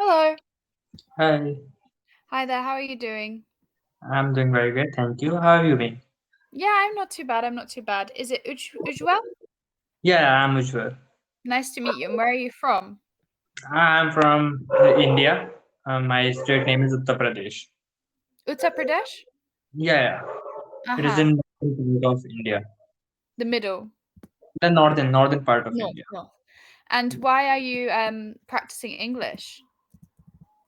Hello. Hi, Hi there. How are you doing? I'm doing very good, thank you. How have you been? Yeah, I'm not too bad. I'm not too bad. Is it Ujwel? Yeah, I'm usual. Nice to meet you. And where are you from? I'm from India. My state name is Uttar Pradesh. Uttar Pradesh? Yeah, yeah. It is Uh-huh. in northern part of India, The middle. the northern part of North, India. north. And why are you practicing English?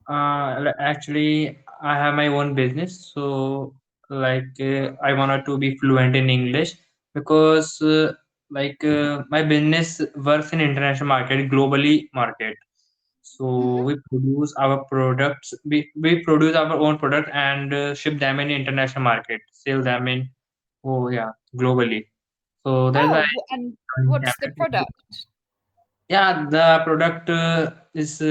Actually, I have my own business, so I wanted to be fluent in English because my business works in international market, globally market. So Mm-hmm. we produce our products. We produce our own product and ship them in international market, sell them in globally. So that's why Oh, and I'm what's the product? yeah, the product is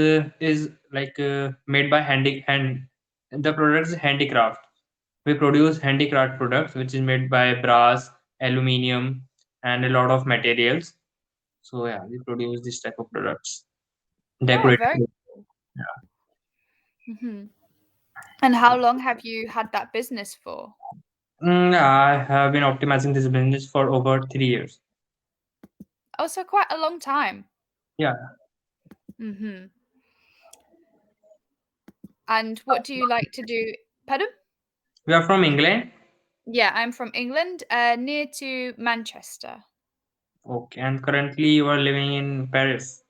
made by hand. The product is handicraft. We produce handicraft products, which is made by brass, aluminium, and a lot of materials. So yeah, we produce this type of products. Oh, very. Decorative. Mm-hmm. And how long have you had that business for? I have been optimizing this business for over 3 years. Oh, so quite a long time. Yeah, Mm-hmm. And what do you like to do? Pardon? we are from England. Yeah, I'm from England, near to Manchester. Okay, and currently you are living in Paris.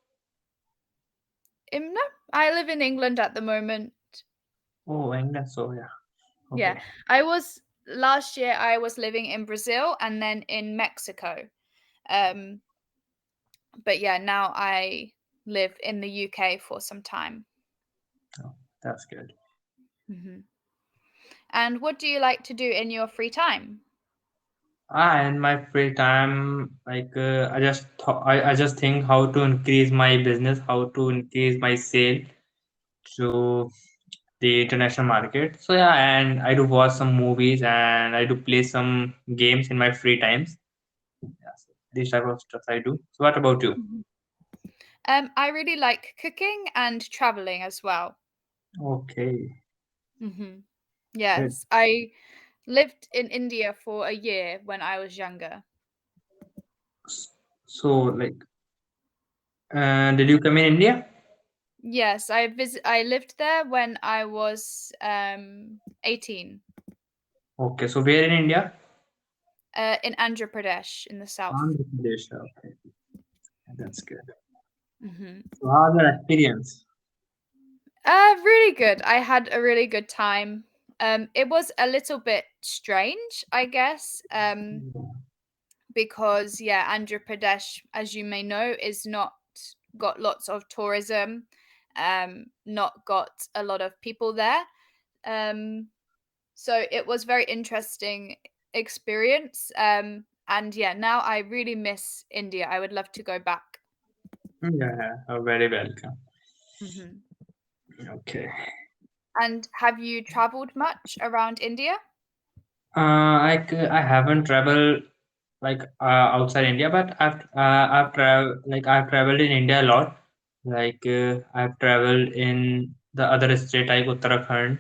No, I live in England at the moment. Oh, England. So yeah, Yeah, okay. I was last year. I was living in Brazil and then in Mexico. Um, but yeah, now I live in the UK for some time. Oh, that's good. Hmm. And what do you like to do in your free time? In my free time, I just think how to increase my business, how to increase my sale to the international market. So yeah, and I do watch some movies and I do play some games in my free times. Yeah, so this type of stuff I do. So what about you? Mhm. I really like cooking and traveling as well. Okay, Hmm. good. Yes, I lived in India for a year when I was younger. S- So did you come in India? Yes, I lived there when I was 18, Okay, so where in India? in Andhra Pradesh in the south. Andhra Pradesh. Okay, that's good. Hmm. So how's your experience? Really good. I had a really good time. It was a little bit strange, I guess, because yeah, Andhra Pradesh, as you may know, is not got lots of tourism, not got a lot of people there. Um, so it was very interesting experience. And yeah, now I really miss India. I would love to go back. Yeah, very welcome. Hmm. Okay. And have you traveled much around India? I haven't traveled outside India, but I've traveled in India a lot. I've traveled in the other state like Uttarakhand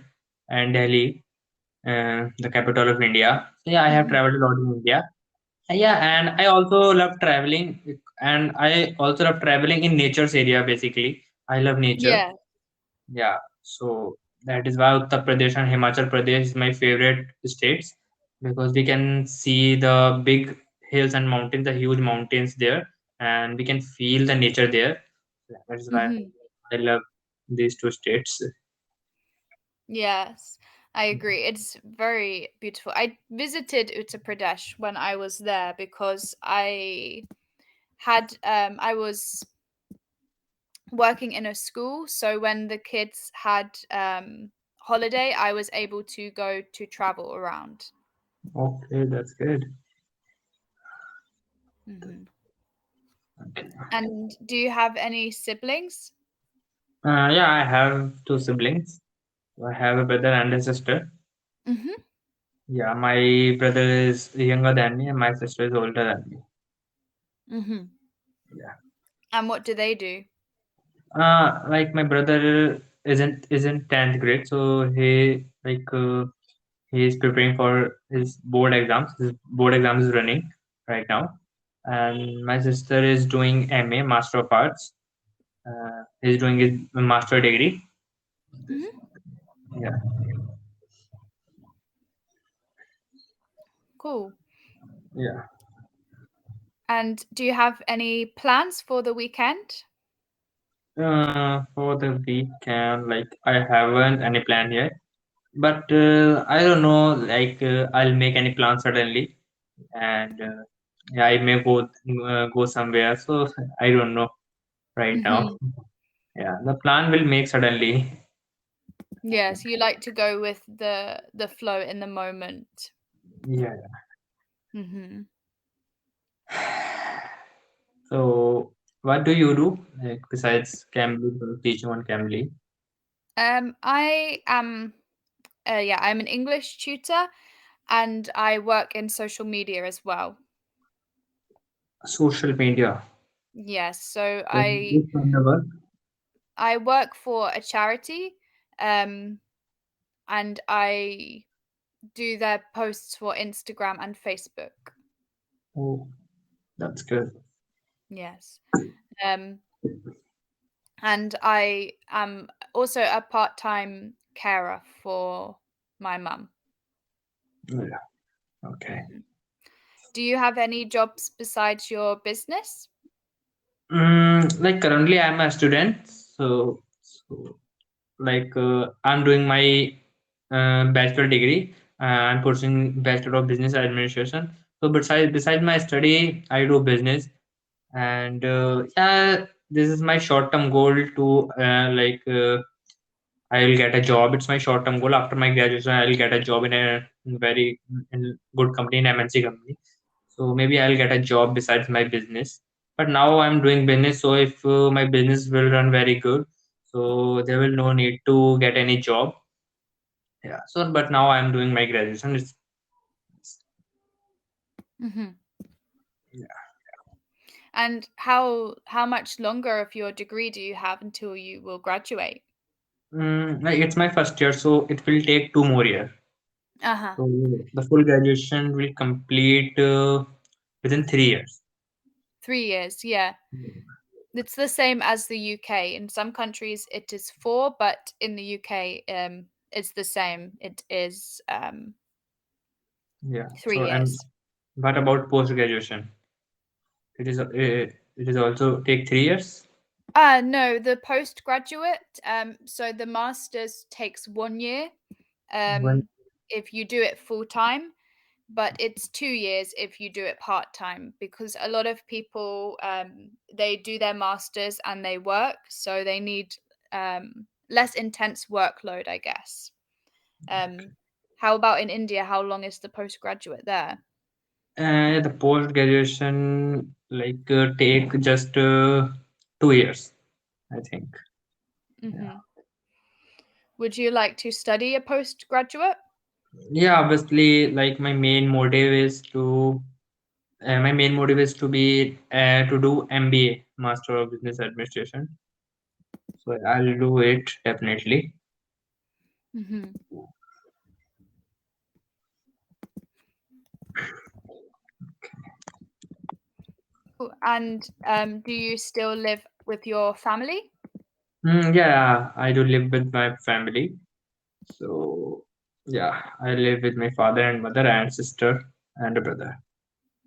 and Delhi, the capital of India. So yeah, I have Hmm. traveled a lot in India. Yeah, and I also love traveling, and I also love traveling in nature's area. Basically, I love nature. Yeah. Yeah, so that is why Uttar Pradesh and Himachal Pradesh is my favorite states because we can see the big hills and mountains, the huge mountains there, and we can feel the nature there. Yeah, that is why Hmm. I love these two states. Yes, I agree. It's very beautiful. I visited Uttar Pradesh when I was there because I was working in a school, so when the kids had holiday, I was able to go to travel around. Okay, that's good. Hmm. Okay. And do you have any siblings? Yeah, I have two siblings. I have a brother and a sister. Hmm. Yeah, my brother is younger than me, and my sister is older than me. Hmm. Yeah. And what do they do? Like my brother isn't 10th grade, so he is preparing for his board exams. His board exam is running right now, and my sister is doing MA, Master of Arts. He's doing his master degree. Mhm. Yeah. Cool. Yeah. And do you have any plans for the weekend? For the weekend, like I haven't any plan yet, but I don't know, I'll make any plan suddenly, and yeah, I may go somewhere. So I don't know right now. Hmm. Yeah, the plan will make suddenly. Yes, you like to go with the flow in the moment. Yeah. Hmm. So what do you do like besides Cambly, teaching on Cambly? I am yeah, I'm an English tutor and I work in social media as well. Social media. Yes, so So I which kind of work? I work for a charity, um, and I do their posts for Instagram and Facebook. Oh, that's good. Yes. Um, and I am also a part-time carer for my mum. Yeah. Okay. Mhm. Do you have any jobs besides your business? Like currently I'm a student, so I'm doing my bachelor degree. I'm pursuing Bachelor of Business Administration. So besides my study, I do business, and yeah, this is my short term goal to I will get a job. It's my short term goal. After my graduation, I will get a job in a very in good company, in MNC company. So maybe I'll get a job besides my business. But now I'm doing business, so if my business will run very good, so there will no need to get any job. Yeah. So, but now I'm doing my graduation. Hmm. Yeah. And how much longer of your degree do you have until you will graduate? Like it's my first year, so it will take 2 more years. Uh-huh. So the full graduation will complete within 3 years. 3 years, yeah. It's the same as the UK. In some countries it is 4, but in the UK, it's the same. It is Yeah. three So and years. what about post graduation? It is also take 3 years. No, the postgraduate, so the master's takes 1 year, One. um, if you do it full time, but it's 2 years if you do it part time because a lot of people they do their masters and they work, so they need less intense workload, I guess. Um, how about in India? How long is the postgraduate there? The post graduation take just 2 years, I think. Yeah. Hmm. Would you like to study a postgraduate? Yeah, obviously, like my main motive is to do MBA, Master of Business Administration. So I'll do it definitely. Hmm. And do you still live with your family? Yeah, I do live with my family. So yeah, I live with my father and mother and sister and a brother.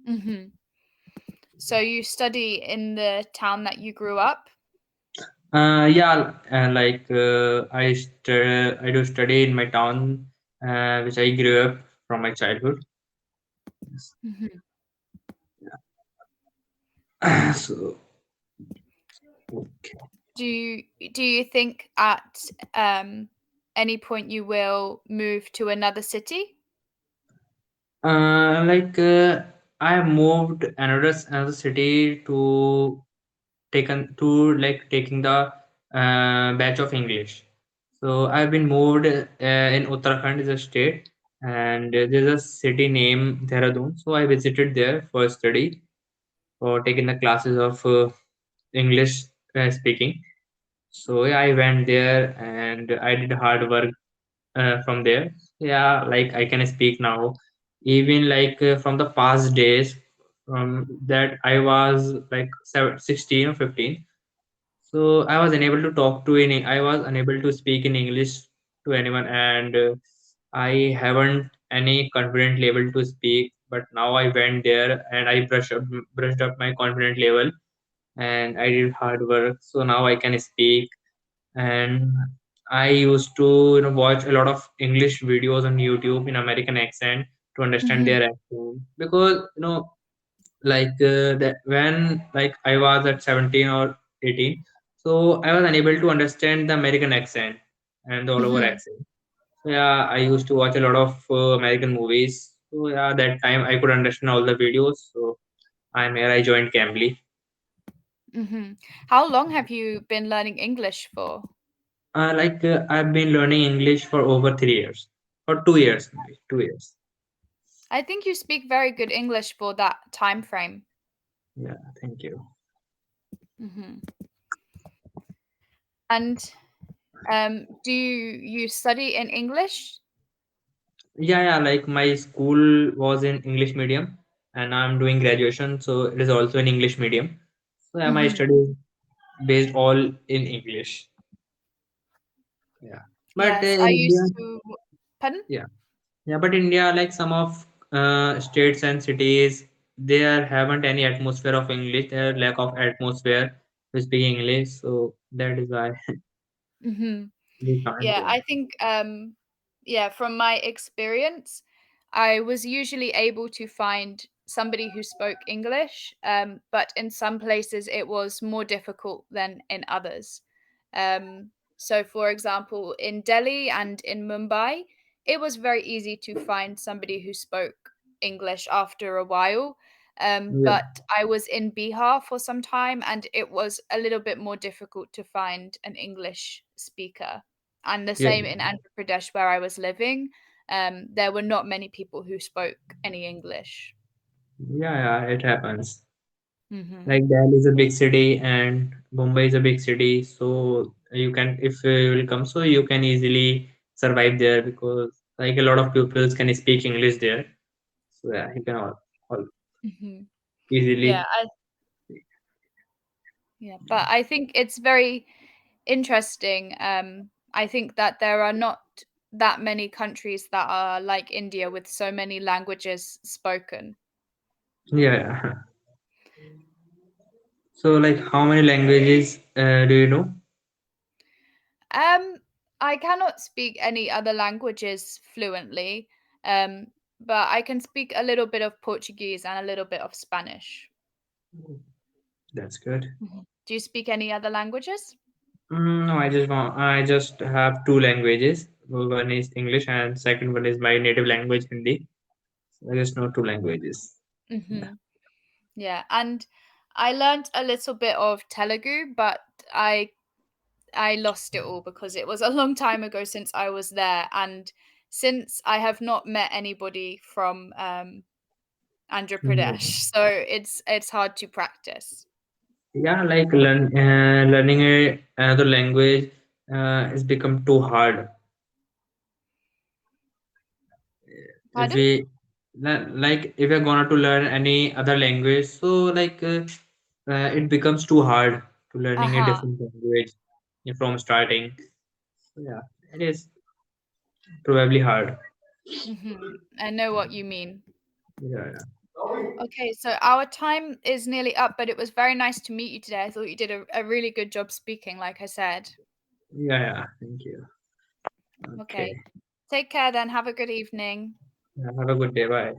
Hmm. So you study in the town that you grew up? Yeah, I do study in my town, which I grew up from my childhood. Yes. Hmm. So okay. Do you think at any point you will move to another city? Uh, like uh, I moved another city to taking the batch of English. So I've been moved in Uttarakhand is a state, and there's a city named Dehradun. So I visited there for study for taking the classes of English speaking. So yeah, I went there and I did hard work from there. Yeah, like I can speak now. Even like from the past days, from that I was like 16 or 15. So I was unable to talk to any. I was unable to speak in English to anyone, and I haven't any confident level to speak. But now I went there and I brushed up my confident level, and I did hard work. So now I can speak, and I used to watch a lot of English videos on YouTube in American accent to understand Mhm. their accent, because like that when like I was at 17 or 18, so I was unable to understand the American accent and the all over Mhm. accent. So yeah, I used to watch a lot of American movies. So yeah, that time I could understand all the videos. So I'm here. I joined Cambly. Mhm. How long have you been learning English for? I've been learning English for over 3 years, or 2 years, maybe 2 years. I think you speak very good English for that time frame. Yeah, thank you. Mhm. And do you study in English? Yeah, yeah. Like my school was in English medium, and I'm doing graduation, so it is also in English medium. So yeah, my Mhm. study is based all in English. Yeah, but Yes, I in India, used to. Pardon? yeah, yeah, but India, like some of states and cities, there haven't any atmosphere of English. There lack of atmosphere to speak English, so that is why Mhm. we can't Yeah, go. I think yeah, from my experience, I was usually able to find somebody who spoke English, but in some places it was more difficult than in others. So for example, in Delhi and in Mumbai, it was very easy to find somebody who spoke English after a while. Yeah, But I was in Bihar for some time and it was a little bit more difficult to find an English speaker. And the yeah, same in Andhra Pradesh where I was living. There were not many people who spoke any English. yeah, yeah. It happens. Hmm. Like Delhi is a big city and Mumbai is a big city, so you can, if you will come, so you can easily survive there, because like a lot of pupils can speak English there. So yeah, you can all Hmm. Yeah, easily. yeah, but I think it's very interesting. I think that there are not that many countries that are like India with so many languages spoken. Yeah, yeah. So like how many languages do you know? Um, I cannot speak any other languages fluently, um, but I can speak a little bit of Portuguese and a little bit of Spanish. That's good. Mhm. Do you speak any other languages? No, I just have two languages. One is English and second one is my native language, Hindi. So I just know two languages. Yeah. Hmm. Yeah, and I learned a little bit of Telugu, but I lost it all because it was a long time ago since I was there, and since I have not met anybody from Andhra Pradesh, Mm. so it's hard to practice. Yeah, like learning another language has become too hard. If Pardon? we like if we're gonna to learn any other language, so like it becomes too hard to learning a Aha. different language from starting. So, yeah, it is probably hard. Mhm. I know what you mean. Yeah, Okay, so our time is nearly up, but it was very nice to meet you today. I thought you did a really good job speaking, like I said. yeah, yeah, yeah. Thank you. Okay. Okay. Take care then. Have a good evening. Yeah, have a good day. Bye.